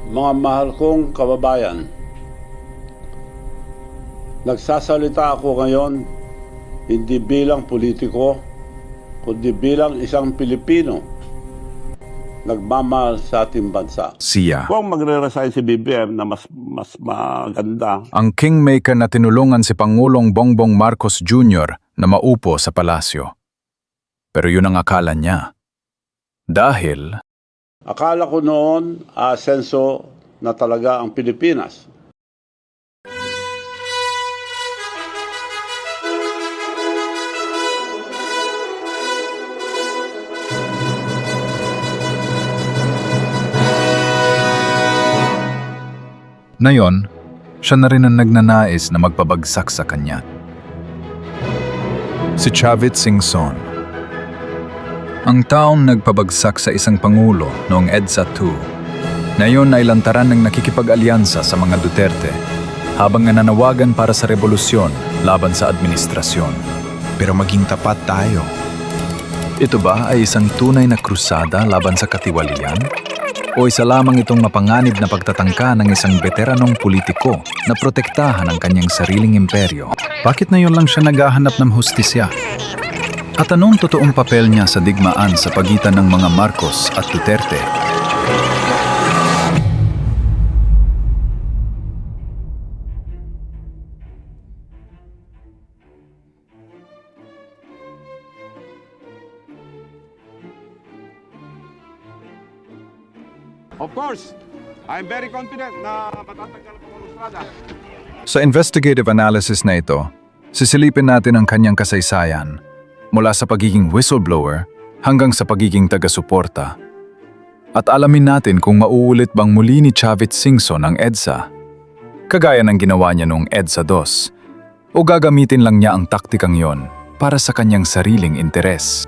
Mga mahal kong kababayan, nagsasalita ako ngayon hindi bilang politiko, kundi bilang isang Pilipino nagmamahal sa ating bansa. Siya, Kung magre-resign si BBM na mas maganda, ang kingmaker na tinulungan si Pangulong Bongbong Marcos Jr. na maupo sa palasyo. Pero yun ang akala niya. Dahil akala ko noon asenso na talaga ang Pilipinas. ngayon, siya na rin ang nagnanais na magpabagsak sa kanya. Si Chavit Singson. Ang taong nagpabagsak sa isang pangulo noong EDSA II, ngayon ay lantaran ng nakikipag-alyansa sa mga Duterte habang nananawagan para sa revolusyon laban sa administrasyon. Pero maging tapat tayo. Ito ba ay isang tunay na krusada laban sa katiwalian? O isa lamang itong mapanganib na pagtatangka ng isang veteranong politiko na protektahan ang kanyang sariling imperyo? Bakit na yun lang siya naghahanap ng hustisya? At anong totoong papel niya sa digmaan sa pagitan ng mga Marcos at Duterte? Of course, I'm very confident na matatanggal ang Pangulong Estrada. Sa investigative analysis na ito, sisilipin natin ang kanyang kasaysayan mula sa pagiging whistleblower hanggang sa pagiging taga-suporta. At alamin natin kung mauulit bang muli ni Chavit Singson ang EDSA, kagaya ng ginawa niya noong EDSA II, o gagamitin lang niya ang taktikang yon para sa kanyang sariling interes.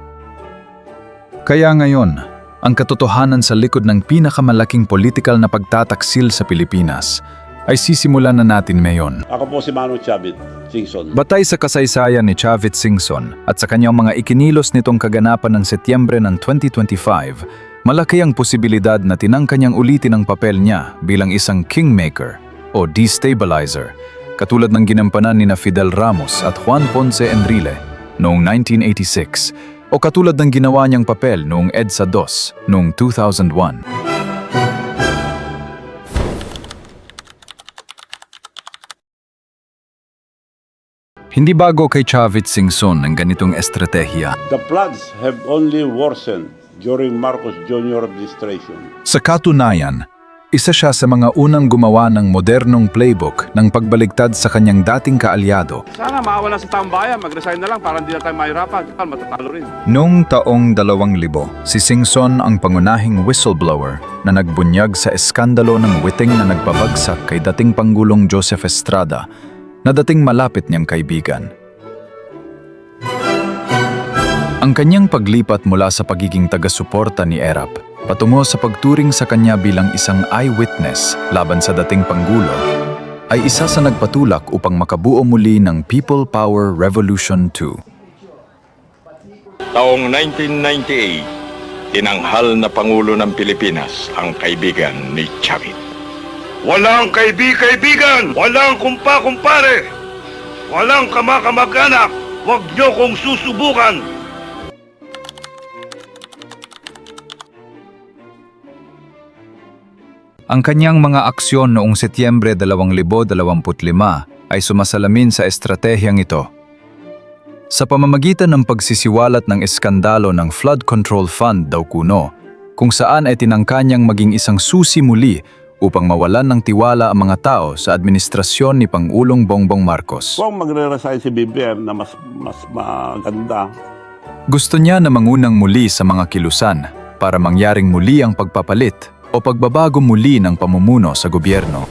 Kaya ngayon, ang katotohanan sa likod ng pinakamalaking political na pagtataksil sa Pilipinas ay sisimulan na natin ngayon. Ako po si Manu Chavit Singson. Batay sa kasaysayan ni Chavit Singson at sa kanyang mga ikinilos nitong kaganapan ng Setyembre ng 2025, malaki ang posibilidad na tinangka niyang ulitin ang papel niya bilang isang kingmaker o destabilizer, katulad ng ginampanan ni Fidel Ramos at Juan Ponce Enrile noong 1986 o katulad ng ginawa niyang papel noong EDSA II noong 2001. Hindi bago kay Chavit Singson ang ganitong estratehiya. The floods have only worsened during Marcos Jr. administration. Sa katunayan, isa siya sa mga unang gumawa ng modernong playbook ng pagbaligtad sa kanyang dating kaalyado. Sana maawa na sa taong bayan, mag-resign na lang para hindi na tayo mahirapan. Kapag matatalo rin. Noong taong 2000, si Singson ang pangunahing whistleblower na nagbunyag sa eskandalo ng witing na nagpabagsak kay dating Pangulong Joseph Estrada na dating malapit niyang kaibigan. Ang kanyang paglipat mula sa pagiging taga-suporta ni Erap patungo sa pagturing sa kanya bilang isang eyewitness laban sa dating Pangulo ay isa sa nagpatulak upang makabuo muli ng People Power Revolution 2. Taong 1998, tinanghal na Pangulo ng Pilipinas ang kaibigan ni Chavit. Walang kaibigan, walang kumpa-kumpare, walang kamakamag-anak, huwag niyo kong susubukan. Ang kanyang mga aksyon noong Setyembre 2025 ay sumasalamin sa estratehiyang ito. Sa pamamagitan ng pagsisiwalat ng eskandalo ng Flood Control Fund daw kuno, kung saan ay tinangka niyang maging isang susi muli upang mawalan ng tiwala ang mga tao sa administrasyon ni Pangulong Bongbong Marcos. Kung magre-resign si BBM na mas maganda, Gusto niya na mangunang muli sa mga kilusan para mangyaring muli ang pagpapalit o pagbabago muli ng pamumuno sa gobyerno.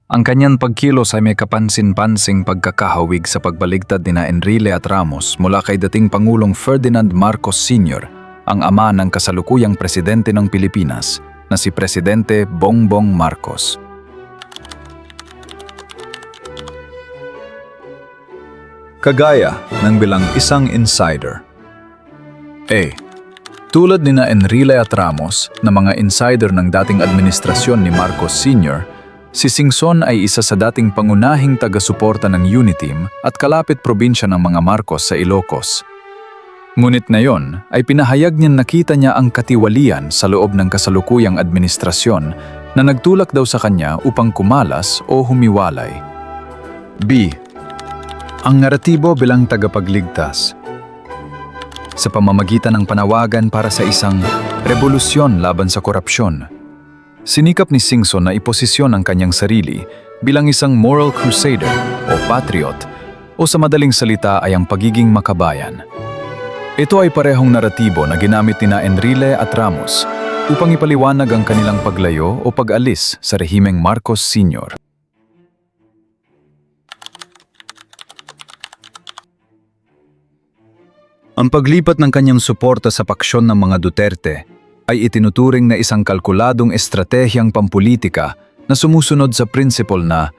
Ang kanyang pagkilos ay may kapansin-pansing pagkakahawig sa pagbaligtad nina Enrile at Ramos mula kay dating Pangulong Ferdinand Marcos Sr., ang ama ng kasalukuyang presidente ng Pilipinas na si Presidente Bongbong Marcos. Kagaya ng bilang isang insider. A. Katulad nina Enrile at Ramos na mga insider ng dating administrasyon ni Marcos Sr., si Singson ay isa sa dating pangunahing taga-suporta ng Uniteam at kalapit probinsya ng mga Marcos sa Ilocos. Ngunit ngayon ay pinahayag niyang nakita niya ang katiwalian sa loob ng kasalukuyang administrasyon na nagtulak daw sa kanya upang kumalas o humiwalay. B. Ang naratibo bilang tagapagligtas. Sa pamamagitan ng panawagan para sa isang revolusyon laban sa korupsyon, sinikap ni Singson na iposisyon ang kanyang sarili bilang isang moral crusader o patriot o sa madaling salita ay ang pagiging makabayan. Ito ay parehong naratibo na ginamit nina Enrile at Ramos upang ipaliwanag ang kanilang paglayo o pag-alis sa rehimeng Marcos Sr. Ang paglipat ng kanyang suporta sa paksyon ng mga Duterte ay itinuturing na isang kalkuladong estratehiyang pampulitika na sumusunod sa principle na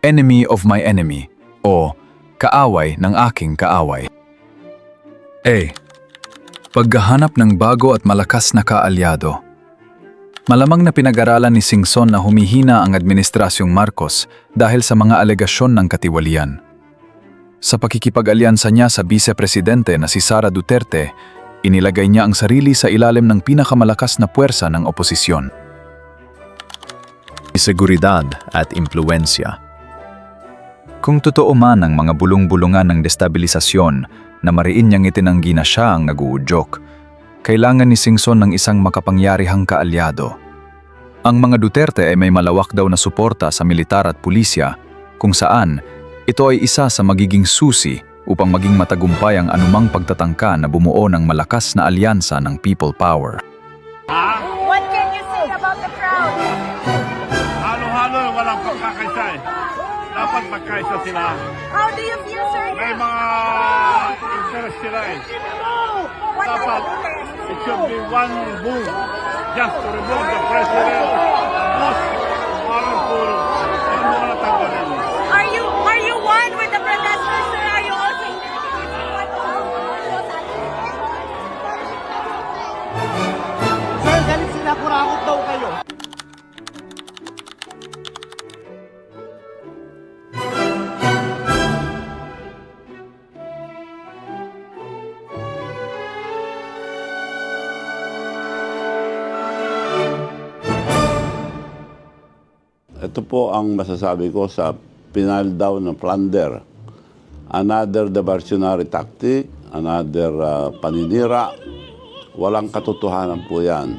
enemy of my enemy o kaaway ng aking kaaway. A. Paghahanap ng bago at malakas na kaalyado. Malamang na pinag-aralan ni Singson na humihina ang administrasyong Marcos dahil sa mga alegasyon ng katiwalian. Sa pakikipag-alyansa niya sa vice-presidente na si Sara Duterte, inilagay niya ang sarili sa ilalim ng pinakamalakas na puwersa ng oposisyon. Seguridad at impluensya. Kung totoo man ang mga bulong-bulungan ng destabilisasyon na mariin niyang itinanggi na siya ang nag-uudyok, kailangan ni Singson ng isang makapangyarihang kaalyado. Ang mga Duterte ay may malawak daw na suporta sa militar at pulisya, kung saan ito ay isa sa magiging susi upang maging matagumpay ang anumang pagtatangka na bumuo ng malakas na alyansa ng people power. What can you say about the crowd? Halo-halo, walang pagkakaisa eh. Dapat magkaisa sila. How do you feel, sir? May mga interest sila eh. What are Dapat, the interests? it should be one move just to remove the president, the most powerful, and mga tanggalin. Are you one with the protesters, sir? Are you also Sir, galit sila, kurakot daw kayo. Ito po ang masasabi ko sa pinal down ng plunder. Another diversionary tactic, another paninira. Walang katotohanan po yan.